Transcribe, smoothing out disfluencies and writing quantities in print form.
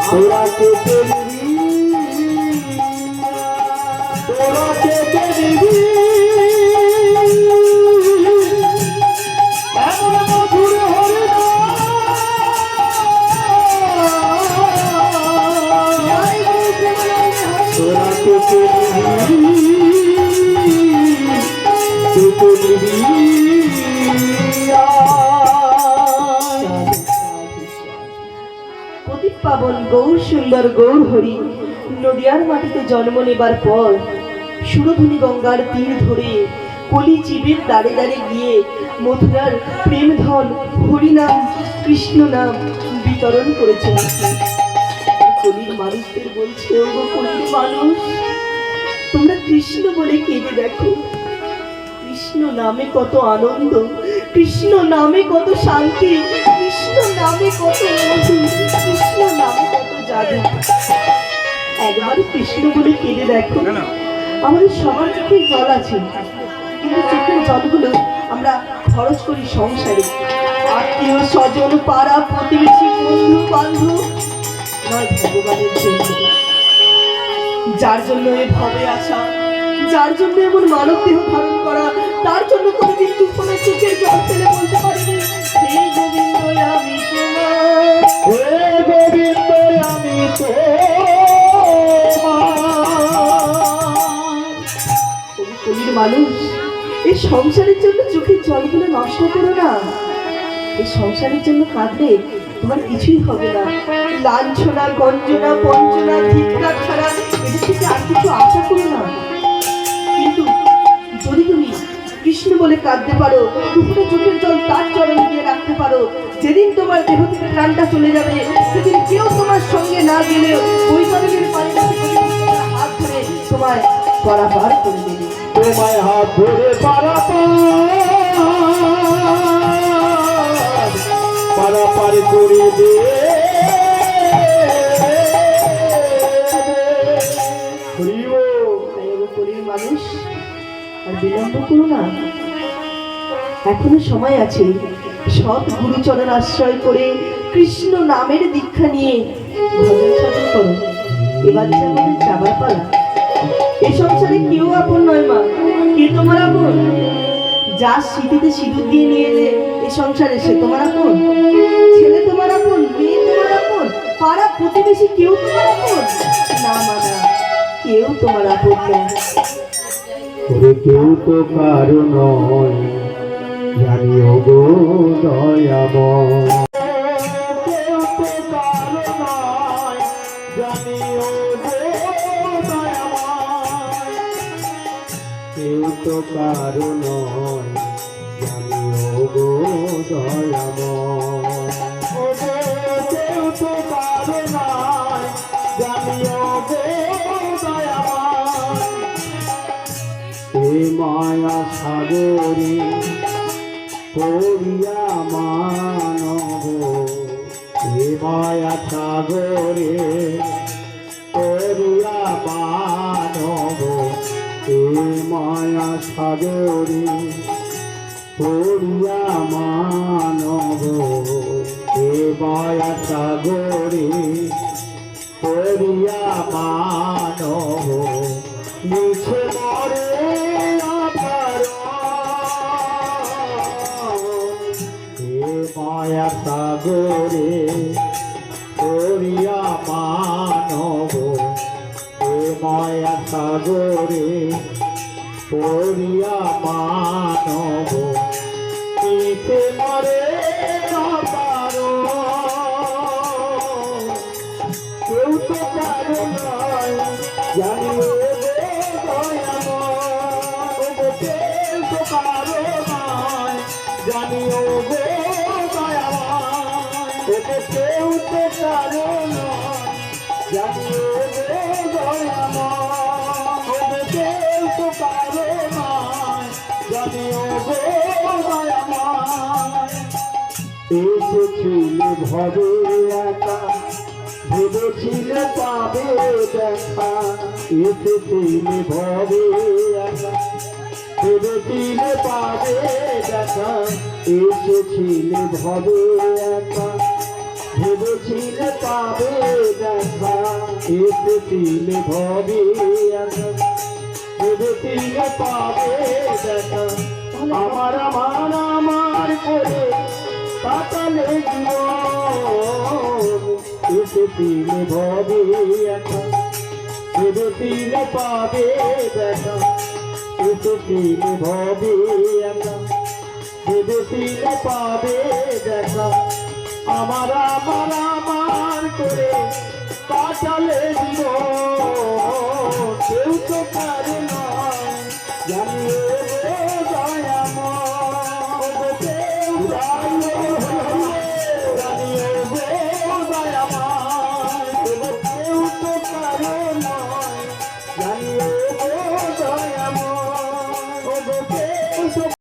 তোরা কেটে নিবি, তোরা কেটে নিবি এমন মধুর তোরা কেটে নিবি, কেটে নিবি। পাবন গৌর সুন্দর গৌর হরি নদিয়ার মাটিতে জন্ম নেবার পর সুরধুনী গঙ্গার তীর ধরে কলি জীবের দাঁড়ে দাঁড়ে গিয়ে মথুরার প্রেম ধন হরিনাম কৃষ্ণ নাম বিতরণ করেছেন। কলির মানুষদের বলছে, ওগো কলির মানুষ, তোমরা কৃষ্ণ বলে কেঁদে দেখো। কৃষ্ণ নামে কত আনন্দ, কৃষ্ণ নামে কত শান্তি, কৃষ্ণ নামে কত মধু, কৃষ্ণ নামে কত জাদু। একবার কৃষ্ণ বলে কেঁদে দেখো। আমাদের সবার চোখে জল আছে, কিন্তু চোখের জলগুলো আমরা খরচ করি সংসারে, আত্মীয় স্বজন পাড়া প্রতিবেশী বন্ধু বান্ধব নয়, ভগবানের জন্য। যার জন্য এ ভবে আসা, যার জন্য এমন মানব দেহ ধারণ করা, তার জন্য কোনোদিন তুফানে চোখের জল ফেলে বলতে পারিনি, হে গোবিন্দ আমি তোমার, হে গোবিন্দ আমি কলির মানুষ, এই সংসারের জন্য চোখের জলগুলো নষ্ট করো না। এই সংসারের জন্য কাঁদলে তোমার কিছুই হবে না। লাঞ্ছনা গঞ্জনা বঞ্চনা ধিক্কার ছাড়া এদের থেকে আর কিছু আশা করো না। কিন্তু যদি তুমি কৃষ্ণ বলে কাঁদতে পারো, দুপুরে চোখের জল তার চরণে দিয়ে রাখতে পারো, যেদিন তোমার দেহ থেকে প্রাণটা চলে যাবে, সেদিন কেউ তোমার সঙ্গে না গেলেও ওই চরণের পানিটা হাত ধরে তোমায় পারাপার করে দেবে, তোমায় হাত ধরে পারাপার করে দে। কলির মানুষ, আর বিলম্ব করো না, এখনো সময় আছে। সৎ গুরুচরণ আশ্রয় করে কৃষ্ণ নামের দীক্ষা নিয়ে ভজন সাধন করো। এবার যে আমাদের যাবার পালা। এ সংসারে কেউ আপন নয় মা, কে তোমার আপন? যার স্মৃতিতে সিঁদুর দিয়ে নিয়ে এলে এ সংসারে, সে তোমার আপন? ছেলে তোমার আপন, মেয়ে তোমার আপন, পাড়া প্রতিবেশী কেউ তোমার আপন? না মা, না, কেউ তোমার আপন নয়। কেউ তো কারো নয়, জানিও গো দয়াময়, কেউ তো কারো নয়, জানিও গো দয়াময়, কেউ তো কারো নয়, জানিও গো দয়াময়, কেউ তো কারো নয়, জানিও গো দয়াময়। এ মায়া সাগরে পড়িয়া মানব, এ মায়া সাগরে পড়িয়া মানব, এ মায়া সাগরে পড়িয়া মানব, এ মায়া সাগরে পড়িয়া মানব, মিছে মরে মায়া সাগরে পড়িয়া মানব, এ মায়া সাগরে পড়িয়া মানব, মিছে মরে পারো, কেউ তো পারো নয়, জানিও কেউ তো পারো নয়, জানিও গো দয়াময়, কেউ তো পারো নয়, জানিও গো দয়াময়, কেউ তো পারো নয়, জানিও গো দয়াময়। এসেছিলে ভবে একা, ভেবেছিলে পাবে দেখা, এসেছিলে ভবে একা, ভেবেছিলে পাবে দেখা, এসেছিলে ভবে একা। ভেবেছিলে পাবে দেখা, এসেছিলে ভবে একা। ভেবেছিলে পাবে দেখা, আমার আমার আমার করে কাটালে জীবন। এসেছিলে ভবে একা, ভেবেছিলে পাবে দেখা, এসেছিলে ভবে একা। ভেবেছিলে পাবে দেখা, আমার আমার আমার করে কাটালে জীবন। কেউ তো পারে না